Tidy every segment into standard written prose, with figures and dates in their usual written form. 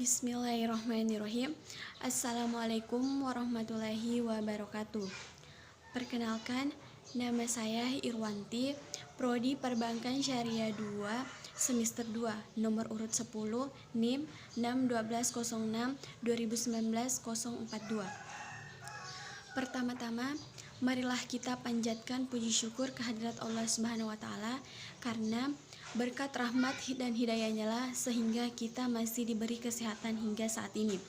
Bismillahirrahmanirrahim. Assalamualaikum warahmatullahi wabarakatuh. Perkenalkan, nama saya Irwanti, Prodi Perbankan Syariah 2, semester 2, nomor urut 10, NIM 61206-2019-042. Pertama-tama, marilah kita panjatkan puji syukur kehadirat Allah Subhanahu wa Ta'ala, karena berkat rahmat dan hidayahnya lah sehingga kita masih diberi kesehatan hingga saat ini.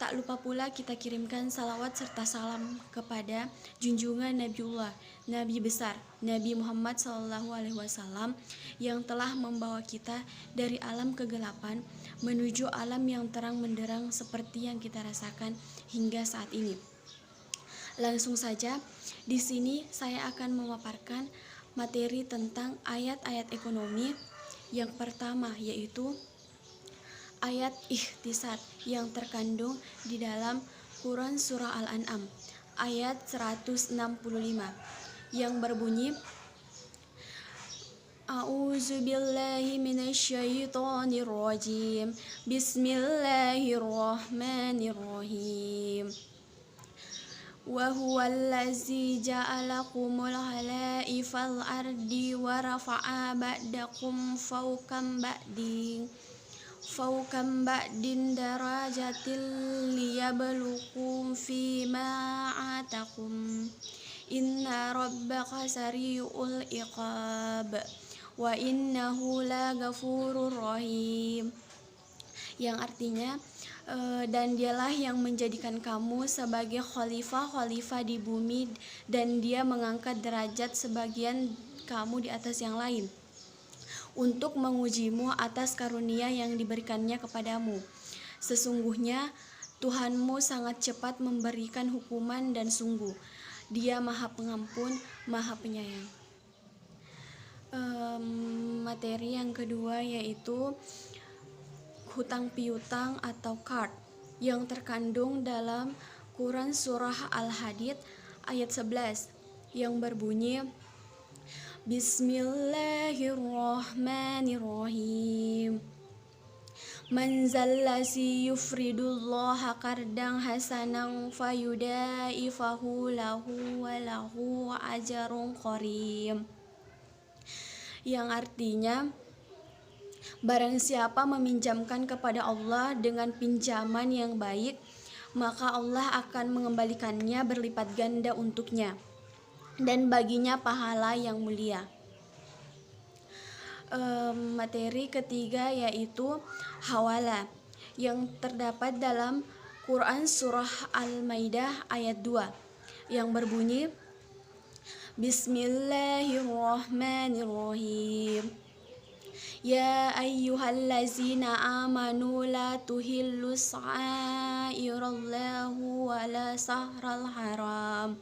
Tak lupa pula kita kirimkan salawat serta salam kepada junjungan Nabiullah, Nabi besar, Nabi Muhammad SAW, yang telah membawa kita dari alam kegelapan menuju alam yang terang menderang seperti yang kita rasakan hingga saat ini. Langsung saja, di sini saya akan memaparkan materi tentang ayat-ayat ekonomi. Yang pertama yaitu ayat ikhtisad yang terkandung di dalam Quran Surah Al-An'am ayat 165 yang berbunyi, A'udzubillahi minasyaitonirrajim, Bismillahirrahmanirrahim. Wa huwallazi ja'alakumul khalaifal ardi wa rafa'a ba'dakum fawqam ba'din darajatil liyabluwakum fima atakum. Inna rabbaka sari'ul iqab wa innahu lagafurur rahim. Yang artinya, dan dialah yang menjadikan kamu sebagai khalifah di bumi, dan dia mengangkat derajat sebagian kamu di atas yang lain untuk mengujimu atas karunia yang diberikannya kepadamu. Sesungguhnya Tuhanmu sangat cepat memberikan hukuman dan sungguh Dia Maha Pengampun, Maha Penyayang. Materi yang kedua yaitu hutang piutang atau qard yang terkandung dalam Quran Surah Al-Hadid ayat 11 yang berbunyi, Bismillahirrahmanirrahim. Man zallasi yufridullaha qardan hasanan fayudaifahu lahu wa lahu ajrun karim. Yang artinya, barang siapa meminjamkan kepada Allah dengan pinjaman yang baik, maka Allah akan mengembalikannya berlipat ganda untuknya, dan baginya pahala yang mulia. Materi ketiga yaitu hawala yang terdapat dalam Quran Surah Al-Maidah ayat 2 yang berbunyi, Bismillahirrahmanirrahim. Ya ayyuhallazina amanu la tuhillu sa'airallahu wa la sahral haram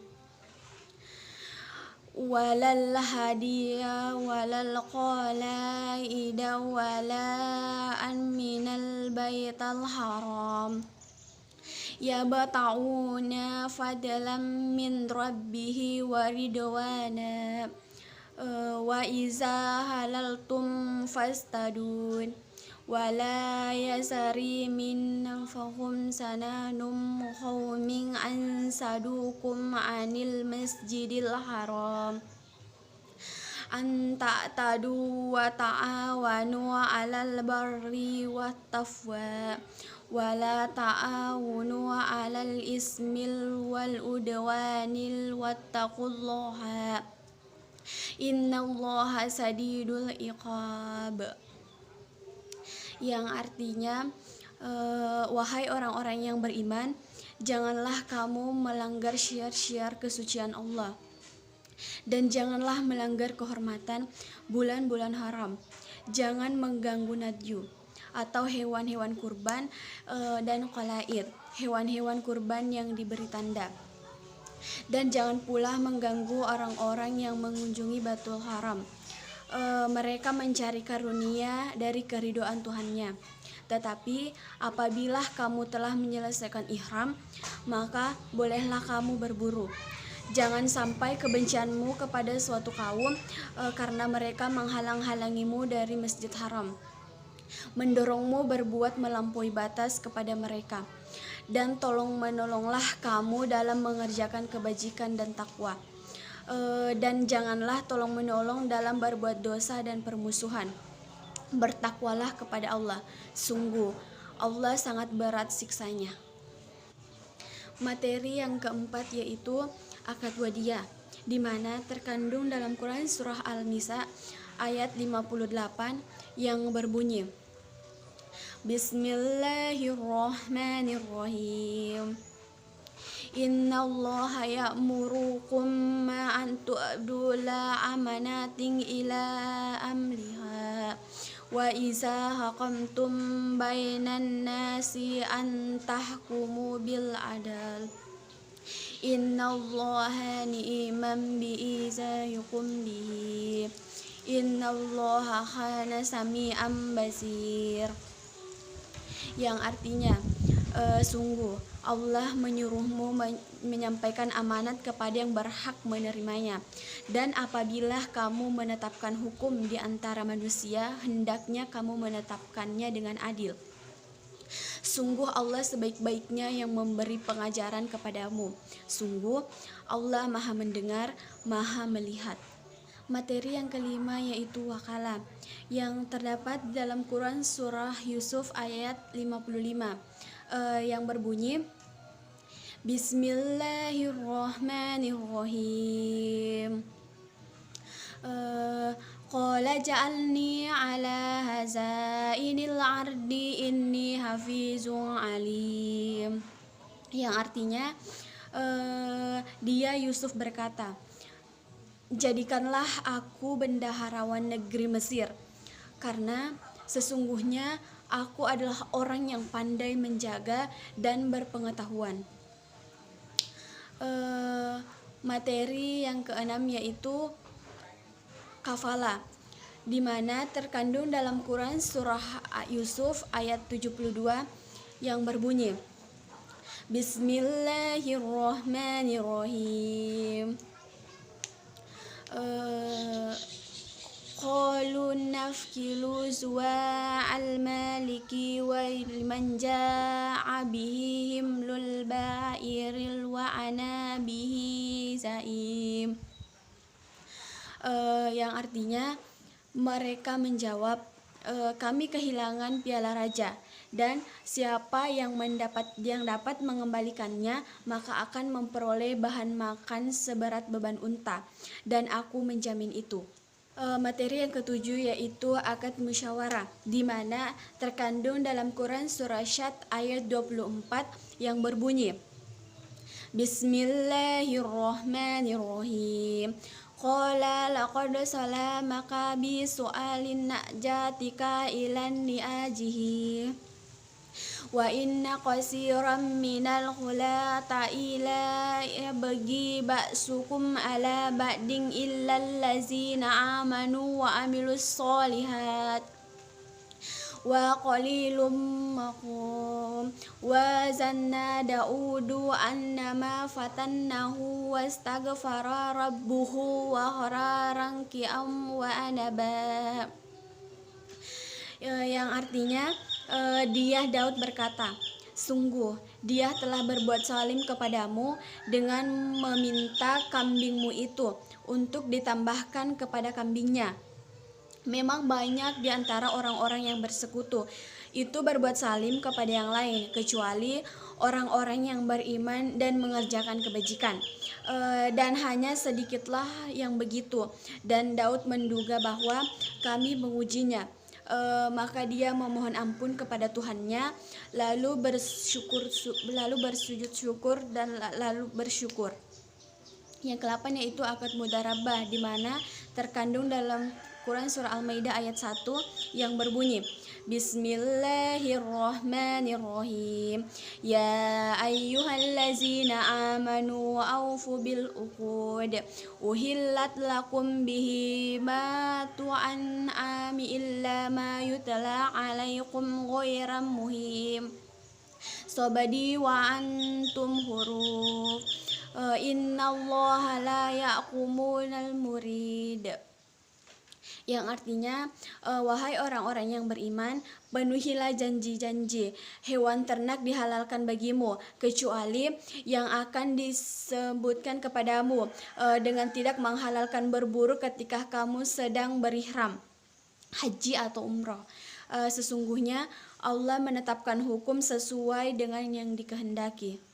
walal hadiya walal qalaida wala an minal baital haram yabta'una fadlan min rabbihi wa ridwana wa iza halaltum fastadun wala yasari minfahum sananum qaumin ansadukum anil masjidil haram an ta'tadu wa ta'awanu 'alal barri wat taqwa wala ta'awunu 'alal ismil wal udwanil wattaqullaha innallaha sadidul iqab. Yang artinya, wahai orang-orang yang beriman, janganlah kamu melanggar syiar-syiar kesucian Allah, dan janganlah melanggar kehormatan bulan-bulan haram. Jangan mengganggu nadyu atau hewan-hewan kurban dan qalaid, hewan-hewan kurban yang diberi tanda. Dan jangan pula mengganggu orang-orang yang mengunjungi Baitul Haram. Mereka mencari karunia dari keridhaan Tuhannya. Tetapi apabila kamu telah menyelesaikan ihram, maka bolehlah kamu berburu. Jangan sampai kebencianmu kepada suatu kaum karena mereka menghalang-halangimu dari Masjid Haram. mendorongmu berbuat melampaui batas kepada mereka. Dan tolong menolonglah kamu dalam mengerjakan kebajikan dan takwa. Dan janganlah tolong menolong dalam berbuat dosa dan permusuhan. Bertakwalah kepada Allah, sungguh Allah sangat berat siksanya. Materi yang keempat yaitu akad wadiah, di mana terkandung dalam Quran surah Al-Nisa ayat 58 yang berbunyi, Bismillahirrahmanirrahim. Innallaha ya'murukum an tu'adul amanatin ila amliha wa iza hakamtum bainan nasi an tahkumu bil adal. Innallaha ni'man bi izayukum bihi. Innallaha kana sami'an basir. Yang artinya, sungguh Allah menyuruhmu menyampaikan amanat kepada yang berhak menerimanya. Dan apabila kamu menetapkan hukum di antara manusia, hendaknya kamu menetapkannya dengan adil. Sungguh Allah sebaik-baiknya yang memberi pengajaran kepadamu. Sungguh Allah Maha mendengar, Maha melihat. Materi yang kelima yaitu wakalah, yang terdapat dalam Quran surah Yusuf ayat 55 yang berbunyi, Bismillahirrahmanirrahim. Qala ja'alni ala hazainil ardi inni hafizun alim. Yang artinya, dia Yusuf berkata, jadikanlah aku bendaharawan negeri Mesir, karena sesungguhnya aku adalah orang yang pandai menjaga dan berpengetahuan. Materi yang keenam yaitu kafalah, di mana terkandung dalam Quran surah Yusuf ayat 72 yang berbunyi, Bismillahirrahmanirrahim. Qalu nafkilu zuwa'al maliki wa liman ja'a bihi himlul ba'iril wa ana bihi zaim. Yang artinya, mereka menjawab, kami kehilangan piala raja, dan siapa yang dapat mengembalikannya maka akan memperoleh bahan makan seberat beban unta, dan aku menjamin itu. Materi yang ketujuh yaitu akad musyawarah, di mana terkandung dalam Quran surah Syad ayat 24 yang berbunyi, Bismillahirrahmanirrahim. Qala laqad salamaka bi su'alin na'jatika ilan ni'ajihi wa inna qasiran minal khulata'i la yabghi ba'sukum ala ba'din illal lazina amanu wa amilus solihat wa qalilum maqum wa zanna Daudu annama fatannahu wastaghfara rabbuhu wa khararan ki'am wa anaba. Yang artinya, dia Daud berkata, sungguh dia telah berbuat zalim kepadamu dengan meminta kambingmu itu untuk ditambahkan kepada kambingnya. Memang banyak di antara orang-orang yang bersekutu itu berbuat zalim kepada yang lain, kecuali orang-orang yang beriman dan mengerjakan kebajikan. Dan hanya sedikitlah yang begitu. Dan Daud menduga bahwa kami mengujinya. Maka dia memohon ampun kepada Tuhannya, lalu bersujud syukur dan lalu bersyukur. Yang ke-8 yaitu akad mudarabah, di mana terkandung dalam Quran surah Al-Maidah ayat 1 yang berbunyi, Bismillahirrahmanirrahim. Ya ayyuhallazina amanu awfu bil uqud uhillat lakum bihi ma tu'an'ami illa ma yutla alaikum ghairam muhim sobadi wa antum huruf. Innallaha la ya'kumunal murid. yang artinya wahai orang-orang yang beriman, penuhilah janji-janji. Hewan ternak dihalalkan bagimu kecuali yang akan disebutkan kepadamu dengan tidak menghalalkan berburu ketika kamu sedang berihram haji atau umroh. Sesungguhnya Allah menetapkan hukum sesuai dengan yang dikehendaki.